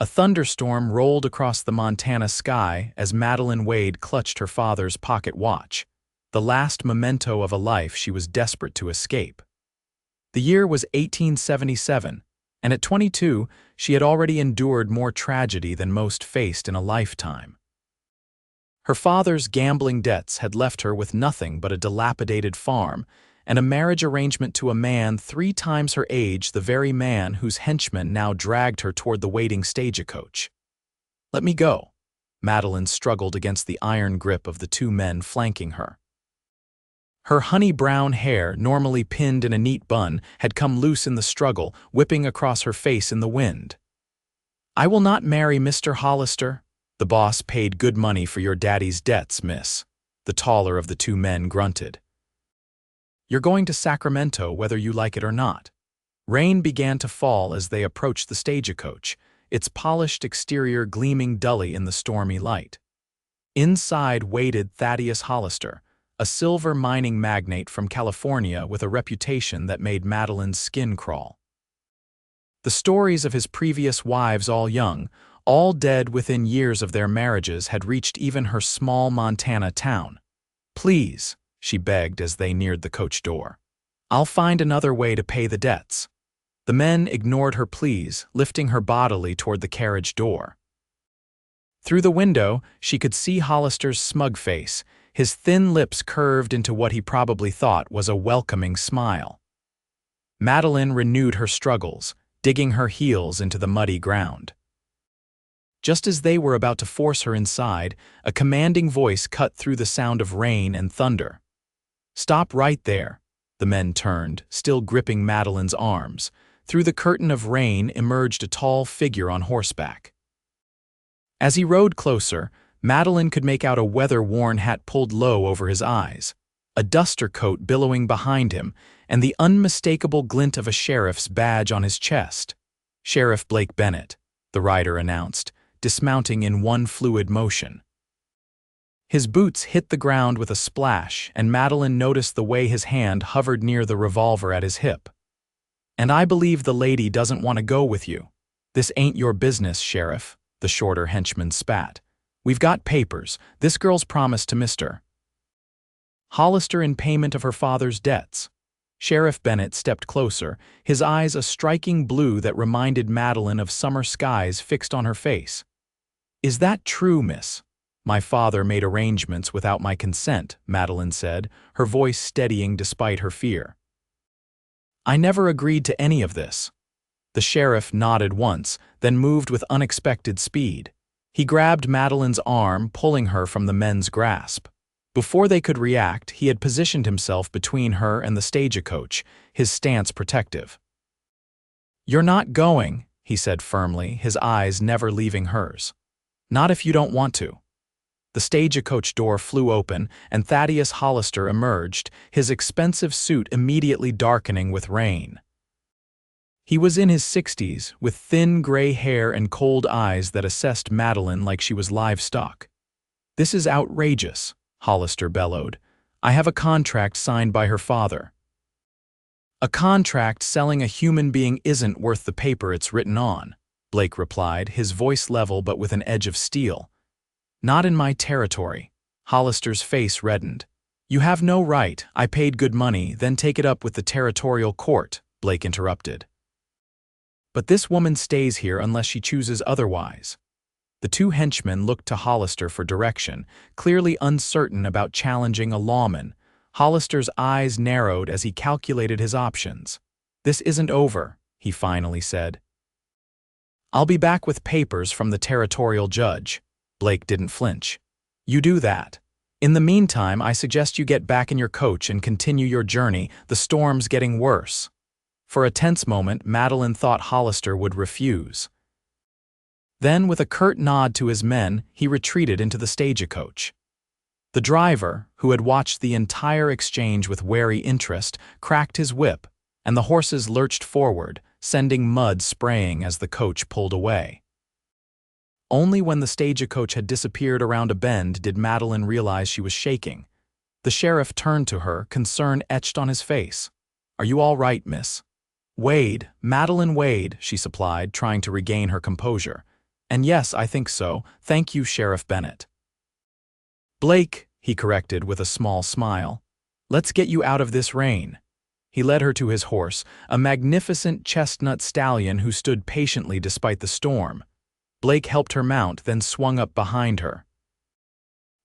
A thunderstorm rolled across the Montana sky as Madeline Wade clutched her father's pocket watch, the last memento of a life she was desperate to escape. The year was 1877, and at 22, she had already endured more tragedy than most faced in a lifetime. Her father's gambling debts had left her with nothing but a dilapidated farm and a marriage arrangement to a man 3 times her age, the very man whose henchmen now dragged her toward the waiting stagecoach. "Let me go." Madeline struggled against the iron grip of the 2 men flanking her. Her honey-brown hair, normally pinned in a neat bun, had come loose in the struggle, whipping across her face in the wind. "I will not marry Mr. Hollister. The boss paid good money for your daddy's debts, miss," the taller of the 2 men grunted. "You're going to Sacramento whether you like it or not." Rain began to fall as they approached the stagecoach, its polished exterior gleaming dully in the stormy light. Inside waited Thaddeus Hollister, a silver mining magnate from California with a reputation that made Madeline's skin crawl. The stories of his previous wives, all young, all dead within years of their marriages, had reached even her small Montana town. "Please," she begged as they neared the coach door. "I'll find another way to pay the debts." The men ignored her pleas, lifting her bodily toward the carriage door. Through the window, she could see Hollister's smug face, his thin lips curved into what he probably thought was a welcoming smile. Madeline renewed her struggles, digging her heels into the muddy ground. Just as they were about to force her inside, a commanding voice cut through the sound of rain and thunder. "Stop right there." The men turned, still gripping Madeline's arms. Through the curtain of rain emerged a tall figure on horseback. As he rode closer, Madeline could make out a weather-worn hat pulled low over his eyes, a duster coat billowing behind him, and the unmistakable glint of a sheriff's badge on his chest. "Sheriff Blake Bennett," the rider announced, dismounting in one fluid motion. His boots hit the ground with a splash, and Madeline noticed the way his hand hovered near the revolver at his hip. "And I believe the lady doesn't want to go with you." "This ain't your business, Sheriff," the shorter henchman spat. "We've got papers. This girl's promised to Mr. Hollister in payment of her father's debts." Sheriff Bennett stepped closer, his eyes a striking blue that reminded Madeline of summer skies fixed on her face. "Is that true, miss?" "My father made arrangements without my consent," Madeline said, her voice steadying despite her fear. "I never agreed to any of this." The sheriff nodded once, then moved with unexpected speed. He grabbed Madeline's arm, pulling her from the men's grasp. Before they could react, he had positioned himself between her and the stagecoach, his stance protective. "You're not going," he said firmly, his eyes never leaving hers. "Not if you don't want to." The stagecoach door flew open, and Thaddeus Hollister emerged, his expensive suit immediately darkening with rain. He was in his 60s, with thin gray hair and cold eyes that assessed Madeline like she was livestock. "This is outrageous," Hollister bellowed. "I have a contract signed by her father." "A contract selling a human being isn't worth the paper it's written on," Blake replied, his voice level but with an edge of steel. "Not in my territory." Hollister's face reddened. "You have no right. I paid good money, then take it up with the territorial court," Blake interrupted. "But this woman stays here unless she chooses otherwise." The 2 henchmen looked to Hollister for direction, clearly uncertain about challenging a lawman. Hollister's eyes narrowed as he calculated his options. "This isn't over," he finally said. "I'll be back with papers from the territorial judge." Blake didn't flinch. "You do that. In the meantime, I suggest you get back in your coach and continue your journey. The storm's getting worse." For a tense moment, Madeline thought Hollister would refuse. Then, with a curt nod to his men, he retreated into the stagecoach. The driver, who had watched the entire exchange with wary interest, cracked his whip, and the horses lurched forward, sending mud spraying as the coach pulled away. Only when the stagecoach had disappeared around a bend did Madeline realize she was shaking. The sheriff turned to her, concern etched on his face. "Are you all right, miss?" "Wade, Madeline Wade," she supplied, trying to regain her composure. And yes, I think so. Thank you, Sheriff Bennett. Blake, he corrected with a small smile. Let's get you out of this rain. He led her to his horse, a magnificent chestnut stallion who stood patiently despite the storm. Blake helped her mount, then swung up behind her.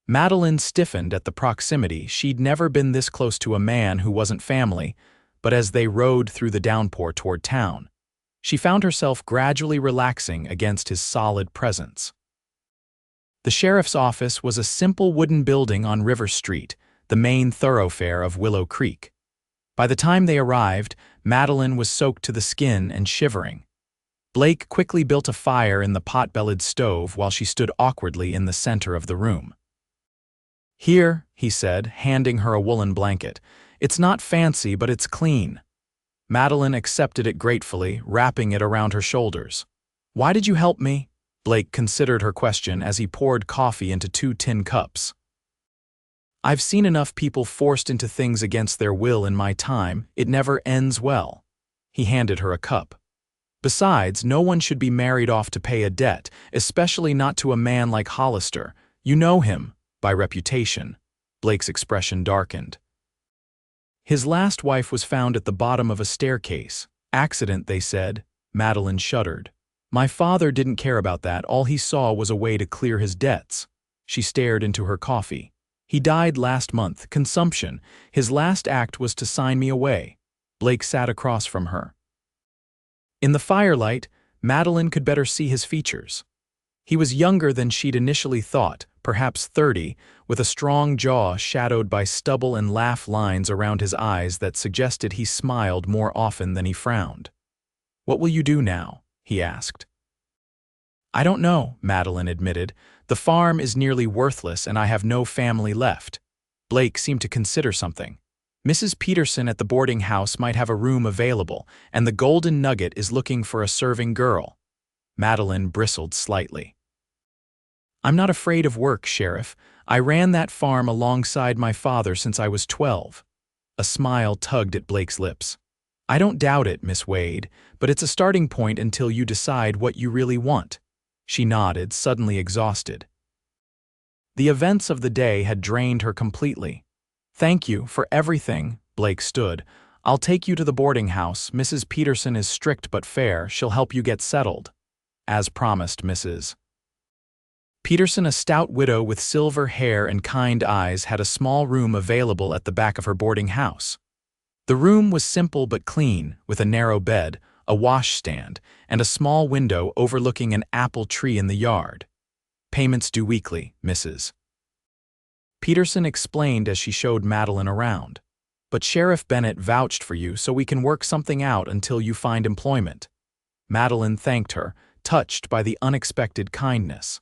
Madeline stiffened at the proximity. She'd never been this close to a man who wasn't family, but as they rode through the downpour toward town, she found herself gradually relaxing against his solid presence. The sheriff's office was a simple wooden building on River Street, the main thoroughfare of Willow Creek. By the time they arrived, Madeline was soaked to the skin and shivering. Blake quickly built a fire in the pot-bellied stove while she stood awkwardly in the center of the room. "Here," he said, handing her a woolen blanket. "It's not fancy, but it's clean." Madeline accepted it gratefully, wrapping it around her shoulders. "Why did you help me?" Blake considered her question as he poured coffee into 2 tin cups. "I've seen enough people forced into things against their will in my time. It never ends well." He handed her a cup. "Besides, no one should be married off to pay a debt, especially not to a man like Hollister. You know him, by reputation." Blake's expression darkened. "His last wife was found at the bottom of a staircase. Accident, they said." Madeline shuddered. "My father didn't care about that. All he saw was a way to clear his debts." She stared into her coffee. "He died last month, consumption. His last act was to sign me away." Blake sat across from her. In the firelight, Madeline could better see his features. He was younger than she'd initially thought, perhaps 30, with a strong jaw shadowed by stubble and laugh lines around his eyes that suggested he smiled more often than he frowned. "What will you do now?" he asked. "I don't know," Madeline admitted. "The farm is nearly worthless and I have no family left." Blake seemed to consider something. "Mrs. Peterson at the boarding house might have a room available, and the Golden Nugget is looking for a serving girl." Madeline bristled slightly. "I'm not afraid of work, Sheriff. I ran that farm alongside my father since I was 12. A smile tugged at Blake's lips. "I don't doubt it, Miss Wade, but it's a starting point until you decide what you really want." She nodded, suddenly exhausted. The events of the day had drained her completely. "Thank you for everything," Blake stood. "I'll take you to the boarding house. Mrs. Peterson is strict but fair. She'll help you get settled." "As promised, Mrs. Peterson, a stout widow with silver hair and kind eyes, had a small room available at the back of her boarding house. The room was simple but clean, with a narrow bed, a washstand, and a small window overlooking an apple tree in the yard. "Payments due weekly, Mrs. Peterson explained as she showed Madeline around. "But Sheriff Bennett vouched for you, so we can work something out until you find employment." Madeline thanked her, touched by the unexpected kindness.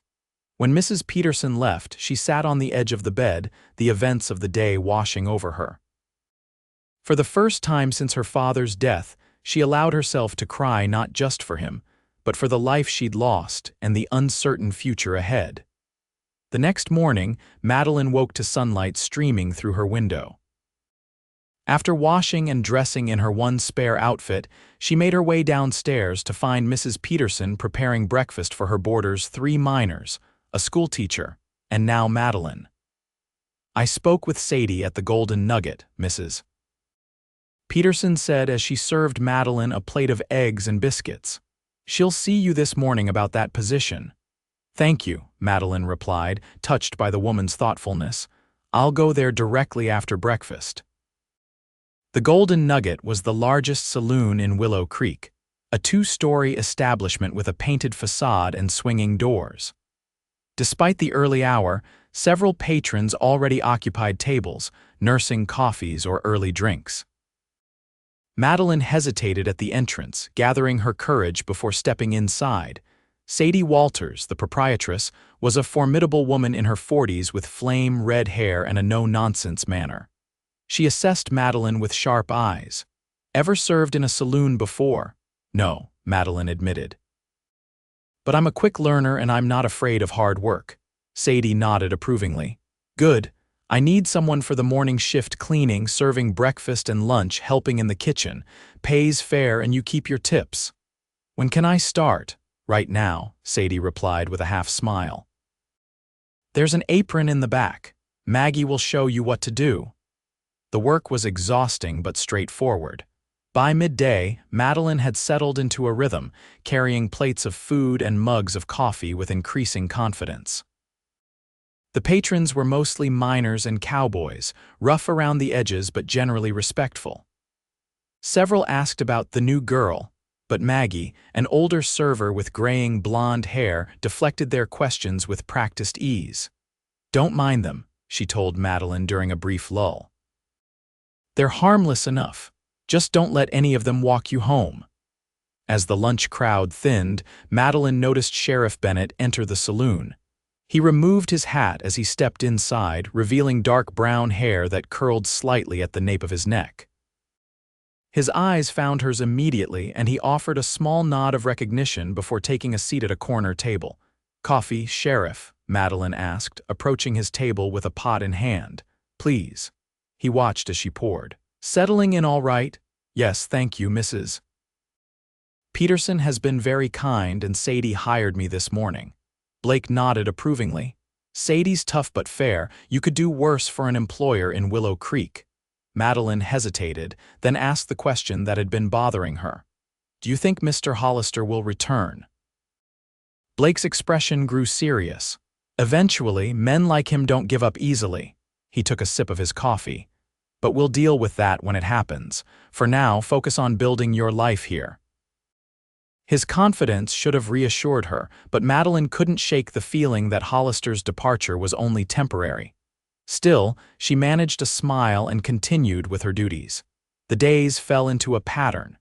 When Mrs. Peterson left, she sat on the edge of the bed, the events of the day washing over her. For the first time since her father's death, she allowed herself to cry not just for him, but for the life she'd lost and the uncertain future ahead. The next morning, Madeline woke to sunlight streaming through her window. After washing and dressing in her one spare outfit, she made her way downstairs to find Mrs. Peterson preparing breakfast for her boarders' 3 minors, a schoolteacher, and now Madeline. "I spoke with Sadie at the Golden Nugget, Mrs. Peterson said as she served Madeline a plate of eggs and biscuits. "She'll see you this morning about that position." "Thank you," Madeline replied, touched by the woman's thoughtfulness. "I'll go there directly after breakfast." The Golden Nugget was the largest saloon in Willow Creek, a 2-story establishment with a painted facade and swinging doors. Despite the early hour, several patrons already occupied tables, nursing coffees or early drinks. Madeline hesitated at the entrance, gathering her courage before stepping inside. Sadie Walters, the proprietress, was a formidable woman in her 40s with flame-red hair and a no-nonsense manner. She assessed Madeline with sharp eyes. "Ever served in a saloon before?" "No," Madeline admitted. "But I'm a quick learner and I'm not afraid of hard work." Sadie nodded approvingly. "Good. I need someone for the morning shift, cleaning, serving breakfast and lunch, helping in the kitchen. Pays fair and you keep your tips." "When can I start?" Right now, Sadie replied with a half-smile. There's an apron in the back. Maggie will show you what to do. The work was exhausting but straightforward. By midday, Madeline had settled into a rhythm, carrying plates of food and mugs of coffee with increasing confidence. The patrons were mostly miners and cowboys, rough around the edges but generally respectful. Several asked about the new girl, but Maggie, an older server with graying blonde hair, deflected their questions with practiced ease. "Don't mind them," she told Madeline during a brief lull. "They're harmless enough. Just don't let any of them walk you home." As the lunch crowd thinned, Madeline noticed Sheriff Bennett enter the saloon. He removed his hat as he stepped inside, revealing dark brown hair that curled slightly at the nape of his neck. His eyes found hers immediately, and he offered a small nod of recognition before taking a seat at a corner table. "Coffee, Sheriff?" Madeline asked, approaching his table with a pot in hand. "Please." He watched as she poured. "Settling in all right?" "Yes, thank you, Mrs. Peterson has been very kind, and Sadie hired me this morning." Blake nodded approvingly. "Sadie's tough but fair. You could do worse for an employer in Willow Creek." Madeline hesitated, then asked the question that had been bothering her. "Do you think Mr. Hollister will return?" Blake's expression grew serious. "Eventually, men like him don't give up easily." He took a sip of his coffee. "But we'll deal with that when it happens. For now, focus on building your life here." His confidence should have reassured her, but Madeline couldn't shake the feeling that Hollister's departure was only temporary. Still, she managed a smile and continued with her duties. The days fell into a pattern.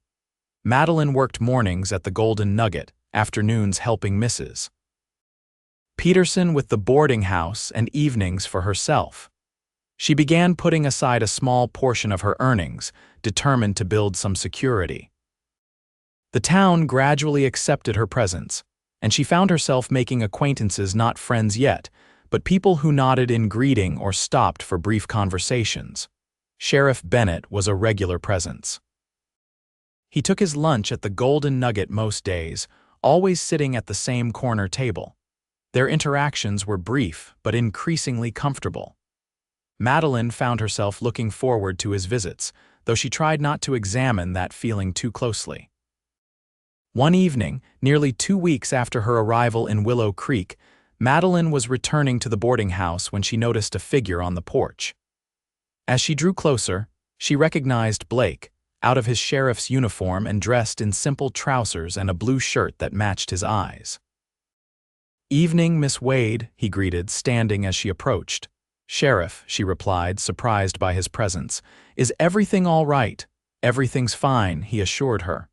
Madeline worked mornings at the Golden Nugget, afternoons helping Mrs. Peterson with the boarding house, and evenings for herself. She began putting aside a small portion of her earnings, determined to build some security. The town gradually accepted her presence, and she found herself making acquaintances, not friends yet, but people who nodded in greeting or stopped for brief conversations. Sheriff Bennett was a regular presence. He took his lunch at the Golden Nugget most days, always sitting at the same corner table. Their interactions were brief but increasingly comfortable. Madeline found herself looking forward to his visits, though she tried not to examine that feeling too closely. One evening, nearly 2 weeks after her arrival in Willow Creek, Madeline was returning to the boarding house when she noticed a figure on the porch. As she drew closer, she recognized Blake, out of his sheriff's uniform and dressed in simple trousers and a blue shirt that matched his eyes. "Evening, Miss Wade," he greeted, standing as she approached. "Sheriff," she replied, surprised by his presence. "Is everything all right?" "Everything's fine," he assured her.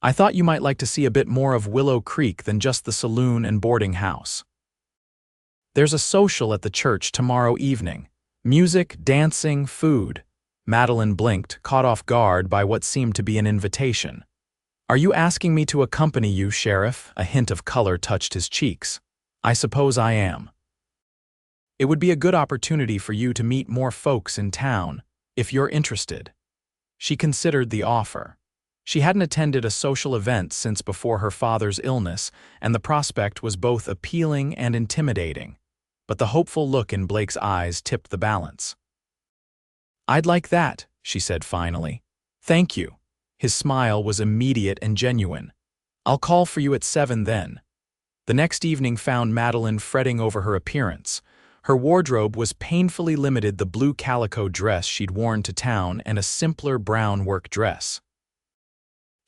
I thought you might like to see a bit more of Willow Creek than just the saloon and boarding house. There's a social at the church tomorrow evening. Music, dancing, food." Madeline blinked, caught off guard by what seemed to be an invitation. "Are you asking me to accompany you, Sheriff?" A hint of color touched his cheeks. "I suppose I am. It would be a good opportunity for you to meet more folks in town, if you're interested." She considered the offer. She hadn't attended a social event since before her father's illness, and the prospect was both appealing and intimidating. But the hopeful look in Blake's eyes tipped the balance. "I'd like that," she said finally. "Thank you." His smile was immediate and genuine. "I'll call for you at 7 then." The next evening found Madeline fretting over her appearance. Her wardrobe was painfully limited: the blue calico dress she'd worn to town and a simpler brown work dress.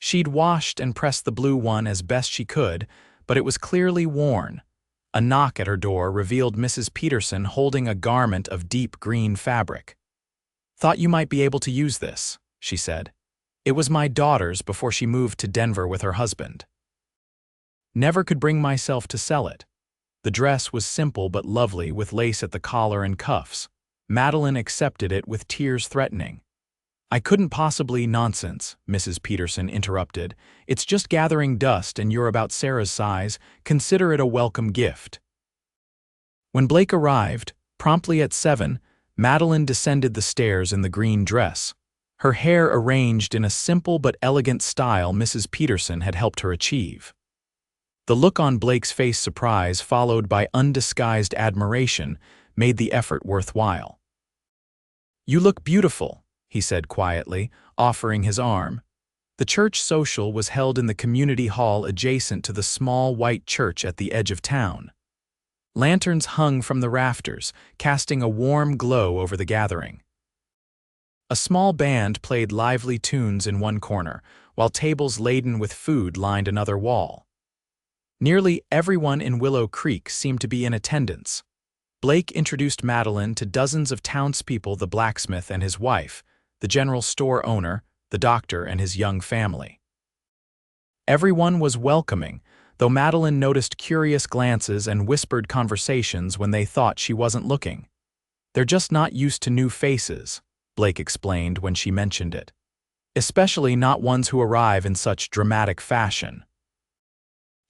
She'd washed and pressed the blue one as best she could, but it was clearly worn. A knock at her door revealed Mrs. Peterson holding a garment of deep green fabric. "Thought you might be able to use this," she said. "It was my daughter's before she moved to Denver with her husband. Never could bring myself to sell it." The dress was simple but lovely, with lace at the collar and cuffs. Madeline accepted it with tears threatening. "I couldn't possibly—" "Nonsense," Mrs. Peterson interrupted. "It's just gathering dust and you're about Sarah's size. Consider it a welcome gift." When Blake arrived, promptly at 7, Madeline descended the stairs in the green dress. Her hair arranged in a simple but elegant style Mrs. Peterson had helped her achieve. The look on Blake's face, surprise followed by undisguised admiration, made the effort worthwhile. "You look beautiful," he said quietly, offering his arm. The church social was held in the community hall adjacent to the small white church at the edge of town. Lanterns hung from the rafters, casting a warm glow over the gathering. A small band played lively tunes in one corner, while tables laden with food lined another wall. Nearly everyone in Willow Creek seemed to be in attendance. Blake introduced Madeline to dozens of townspeople, the blacksmith and his wife, the general store owner, the doctor and his young family. Everyone was welcoming, though Madeline noticed curious glances and whispered conversations when they thought she wasn't looking. "They're just not used to new faces," Blake explained when she mentioned it. "Especially not ones who arrive in such dramatic fashion."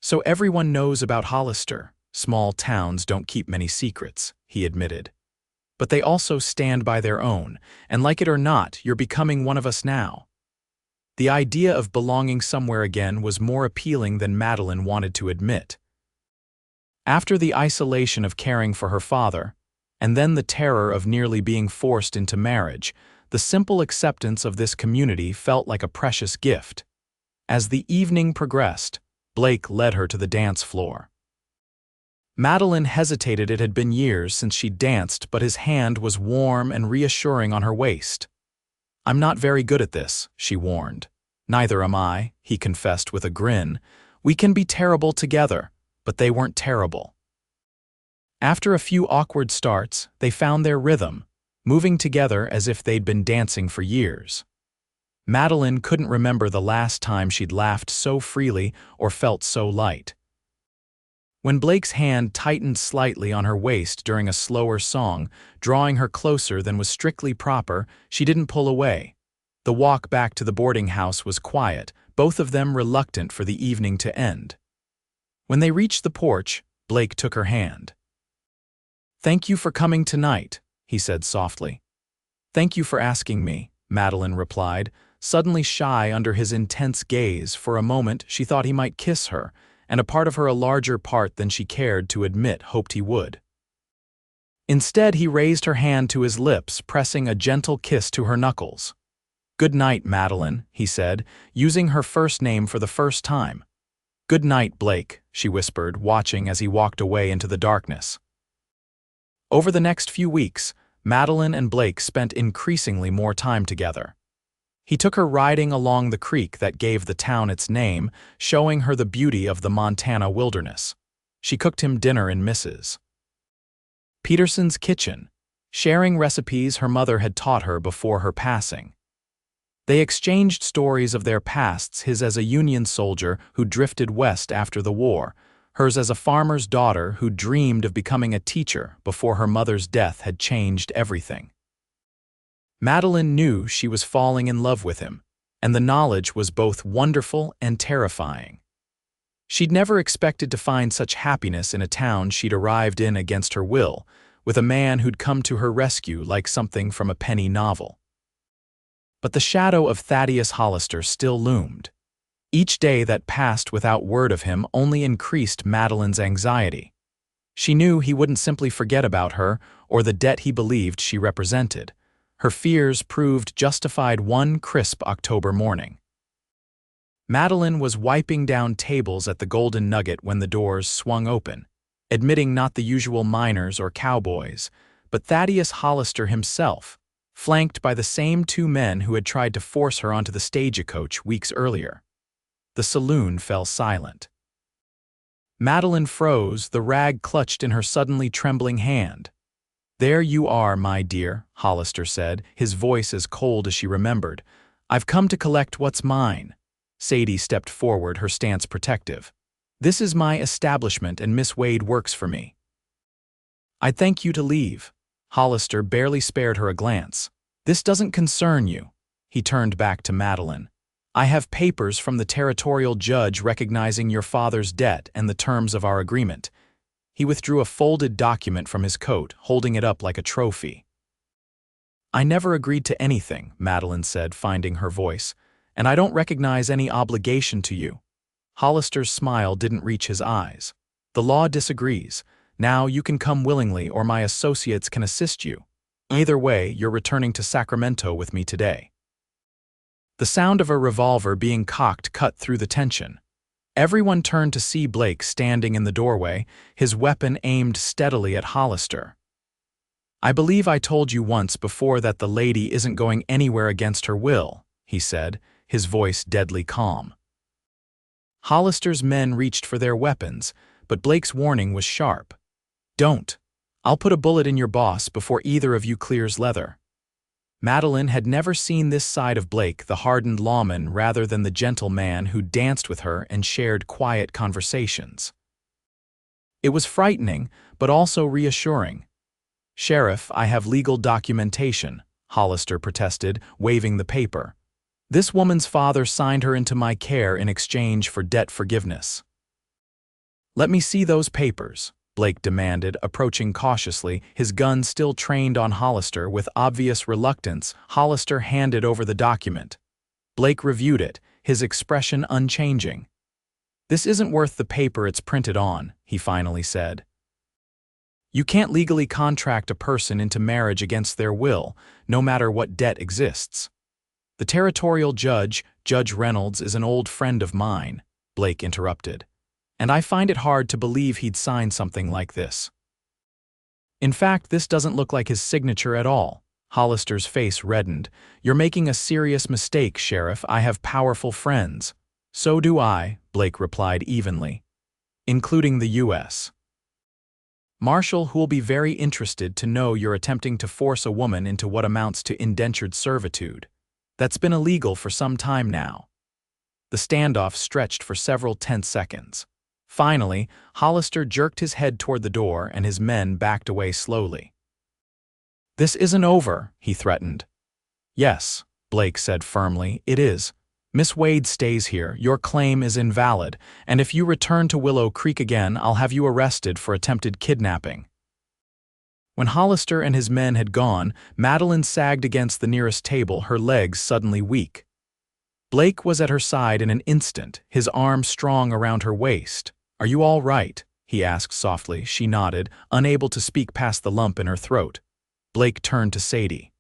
"So everyone knows about Hollister. Small towns don't keep many secrets," he admitted. "But they also stand by their own, and like it or not, you're becoming one of us now." The idea of belonging somewhere again was more appealing than Madeline wanted to admit. After the isolation of caring for her father, and then the terror of nearly being forced into marriage, the simple acceptance of this community felt like a precious gift. As the evening progressed, Blake led her to the dance floor. Madeline hesitated. It had been years since she danced, but his hand was warm and reassuring on her waist. "I'm not very good at this," she warned. "Neither am I," he confessed with a grin. "We can be terrible together," but they weren't terrible. After a few awkward starts, they found their rhythm, moving together as if they'd been dancing for years. Madeline couldn't remember the last time she'd laughed so freely or felt so light. When Blake's hand tightened slightly on her waist during a slower song, drawing her closer than was strictly proper, she didn't pull away. The walk back to the boarding house was quiet, both of them reluctant for the evening to end. When they reached the porch, Blake took her hand. "Thank you for coming tonight," he said softly. "Thank you for asking me," Madeline replied, suddenly shy under his intense gaze. For a moment she thought he might kiss her, and a part of her, a larger part than she cared to admit, hoped he would. Instead, he raised her hand to his lips, pressing a gentle kiss to her knuckles. "Good night, Madeline," he said, using her first name for the first time. "Good night, Blake," she whispered, watching as he walked away into the darkness. Over the next few weeks, Madeline and Blake spent increasingly more time together. He took her riding along the creek that gave the town its name, showing her the beauty of the Montana wilderness. She cooked him dinner in Mrs. Peterson's kitchen, sharing recipes her mother had taught her before her passing. They exchanged stories of their pasts, his as a Union soldier who drifted west after the war, hers as a farmer's daughter who dreamed of becoming a teacher before her mother's death had changed everything. Madeline knew she was falling in love with him, and the knowledge was both wonderful and terrifying. She'd never expected to find such happiness in a town she'd arrived in against her will, with a man who'd come to her rescue like something from a penny novel. But the shadow of Thaddeus Hollister still loomed. Each day that passed without word of him only increased Madeline's anxiety. She knew he wouldn't simply forget about her or the debt he believed she represented. Her fears proved justified one crisp October morning. Madeline was wiping down tables at the Golden Nugget when the doors swung open, admitting not the usual miners or cowboys, but Thaddeus Hollister himself, flanked by the same two men who had tried to force her onto the Stagecoach weeks earlier. The saloon fell silent. Madeline froze, the rag clutched in her suddenly trembling hand. "There you are, my dear," Hollister said, his voice as cold as she remembered. "I've come to collect what's mine." Sadie stepped forward, her stance protective. "This is my establishment and Miss Wade works for me." "I'd thank you to leave." Hollister barely spared her a glance. "This doesn't concern you." He turned back to Madeline. "I have papers from the territorial judge recognizing your father's debt and the terms of our agreement." He withdrew a folded document from his coat, holding it up like a trophy. "I never agreed to anything," Madeline said, finding her voice, "and I don't recognize any obligation to you." Hollister's smile didn't reach his eyes. The law disagrees. Now you can come willingly or my associates can assist you. Either way, you're returning to Sacramento with me today. The sound of a revolver being cocked cut through the tension. Everyone turned to see Blake standing in the doorway, his weapon aimed steadily at Hollister. "I believe I told you once before that the lady isn't going anywhere against her will," he said, his voice deadly calm. Hollister's men reached for their weapons, but Blake's warning was sharp. "Don't. I'll put a bullet in your boss before either of you clears leather." Madeline had never seen this side of Blake, the hardened lawman rather than the gentle man who danced with her and shared quiet conversations. It was frightening, but also reassuring. "Sheriff, I have legal documentation," Hollister protested, waving the paper. "This woman's father signed her into my care in exchange for debt forgiveness." "Let me see those papers," Blake demanded, approaching cautiously, his gun still trained on Hollister. With obvious reluctance, Hollister handed over the document. Blake reviewed it, his expression unchanging. "This isn't worth the paper it's printed on," he finally said. "You can't legally contract a person into marriage against their will, no matter what debt exists." "The territorial judge, Judge Reynolds, is an old friend of mine," Blake interrupted. "And I find it hard to believe he'd sign something like this. In fact, this doesn't look like his signature at all." Hollister's face reddened. "You're making a serious mistake, Sheriff. I have powerful friends." "So do I," Blake replied evenly. "Including the U.S. Marshal, who'll be very interested to know you're attempting to force a woman into what amounts to indentured servitude. That's been illegal for some time now." The standoff stretched for several tense seconds. Finally, Hollister jerked his head toward the door and his men backed away slowly. "This isn't over," he threatened. "Yes," Blake said firmly, "it is. Miss Wade stays here, your claim is invalid, and if you return to Willow Creek again, I'll have you arrested for attempted kidnapping." When Hollister and his men had gone, Madeline sagged against the nearest table, her legs suddenly weak. Blake was at her side in an instant, his arm strong around her waist. "Are you all right?" he asked softly. She nodded, unable to speak past the lump in her throat. Blake turned to Sadie.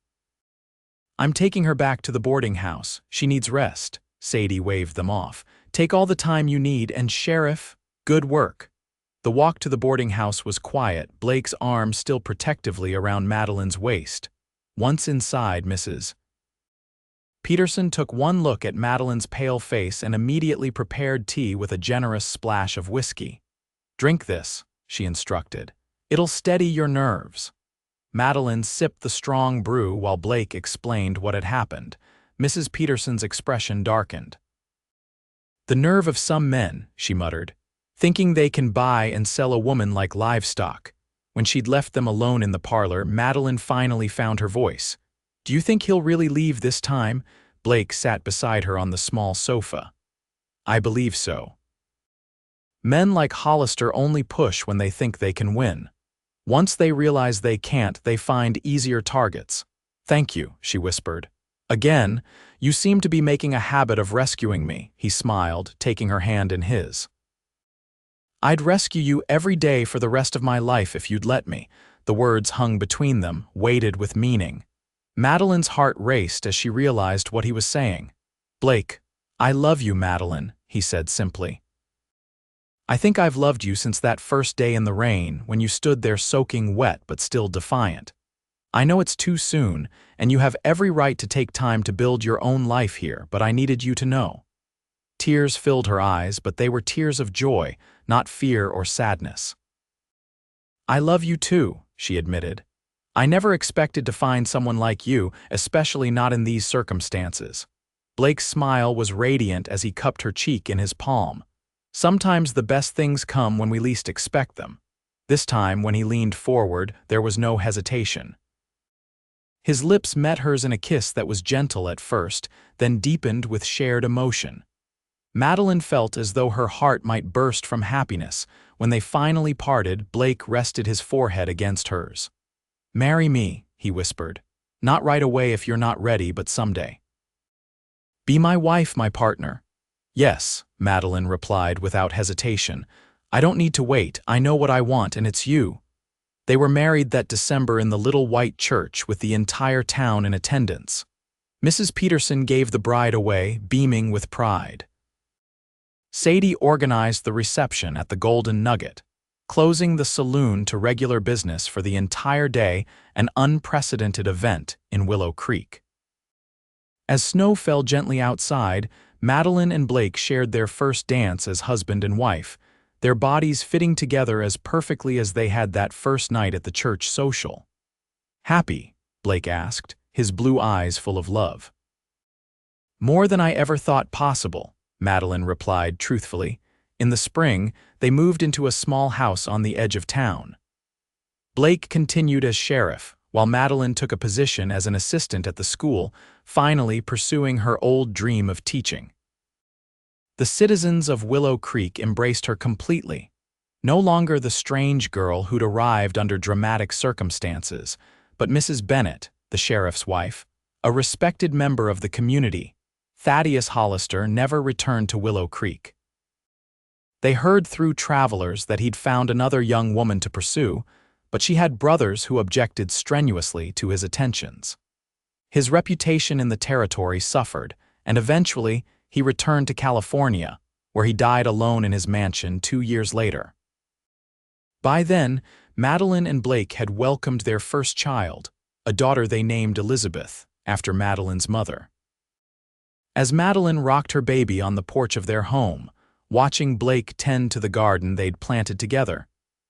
"I'm taking her back to the boarding house. She needs rest." Sadie waved them off. "Take all the time you need, and Sheriff, good work." The walk to the boarding house was quiet, Blake's arm still protectively around Madeline's waist. "Once inside, Mrs. Peterson took one look at Madeline's pale face and immediately prepared tea with a generous splash of whiskey. "Drink this," she instructed. "It'll steady your nerves." Madeline sipped the strong brew while Blake explained what had happened. Mrs. Peterson's expression darkened. "The nerve of some men," she muttered, "thinking they can buy and sell a woman like livestock." When she'd left them alone in the parlor, Madeline finally found her voice. "Do you think he'll really leave this time?" Blake sat beside her on the small sofa. "I believe so. Men like Hollister only push when they think they can win. Once they realize they can't, they find easier targets." "Thank you," she whispered. "Again, you seem to be making a habit of rescuing me," he smiled, taking her hand in his. "I'd rescue you every day for the rest of my life if you'd let me." The words hung between them, weighted with meaning. Madeline's heart raced as she realized what he was saying. "Blake, I love you, Madeline," he said simply. "I think I've loved you since that first day in the rain, when you stood there soaking wet but still defiant. I know it's too soon, and you have every right to take time to build your own life here, but I needed you to know." Tears filled her eyes, but they were tears of joy, not fear or sadness. "I love you too," she admitted. "I never expected to find someone like you, especially not in these circumstances." Blake's smile was radiant as he cupped her cheek in his palm. "Sometimes the best things come when we least expect them." This time, when he leaned forward, there was no hesitation. His lips met hers in a kiss that was gentle at first, then deepened with shared emotion. Madeline felt as though her heart might burst from happiness. When they finally parted, Blake rested his forehead against hers. "Marry me," he whispered. "Not right away if you're not ready, but someday. Be my wife, my partner." Yes, Madeline replied without hesitation. I don't need to wait. I know what I want, and it's you. They were married that December in the little white church with the entire town in attendance. Mrs. Peterson gave the bride away, beaming with pride. Sadie organized the reception at the Golden Nugget, closing the saloon to regular business for the entire day, an unprecedented event in Willow Creek. As snow fell gently outside, Madeline and Blake shared their first dance as husband and wife, their bodies fitting together as perfectly as they had that first night at the church social. Happy? Blake asked, his blue eyes full of love. More than I ever thought possible, Madeline replied truthfully. In the spring, they moved into a small house on the edge of town. Blake continued as sheriff, while Madeline took a position as an assistant at the school, finally pursuing her old dream of teaching. The citizens of Willow Creek embraced her completely. No longer the strange girl who'd arrived under dramatic circumstances, but Mrs. Bennett, the sheriff's wife, a respected member of the community. Thaddeus Hollister never returned to Willow Creek. They heard through travelers that he'd found another young woman to pursue, but she had brothers who objected strenuously to his attentions. His reputation in the territory suffered, and eventually he returned to California, where he died alone in his mansion 2 years later. By then, Madeline and Blake had welcomed their first child, a daughter they named Elizabeth, after Madeline's mother. As Madeline rocked her baby on the porch of their home, watching Blake tend to the garden they'd planted together,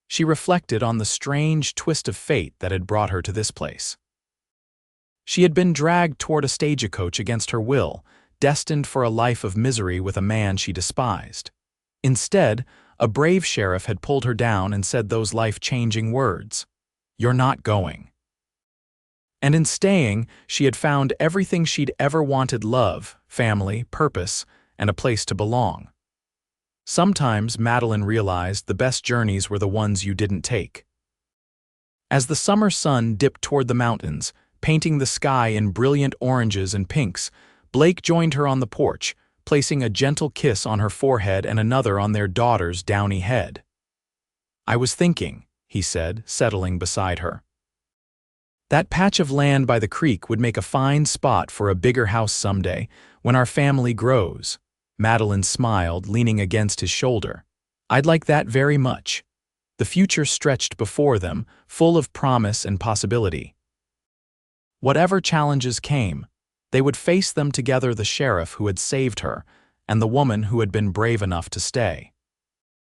she reflected on the strange twist of fate that had brought her to this place. She had been dragged toward a stagecoach against her will, destined for a life of misery with a man she despised. Instead, a brave sheriff had pulled her down and said those life-changing words, "You're not going." And in staying, she had found everything she'd ever wanted: love, family, purpose, and a place to belong. Sometimes Madeline realized the best journeys were the ones you didn't take. As the summer sun dipped toward the mountains, painting the sky in brilliant oranges and pinks, Blake joined her on the porch, placing a gentle kiss on her forehead and another on their daughter's downy head. "I was thinking," he said, settling beside her. "That patch of land by the creek would make a fine spot for a bigger house someday, when our family grows." Madeline smiled, leaning against his shoulder. "I'd like that very much." The future stretched before them, full of promise and possibility. Whatever challenges came, they would face them together: the sheriff who had saved her, and the woman who had been brave enough to stay.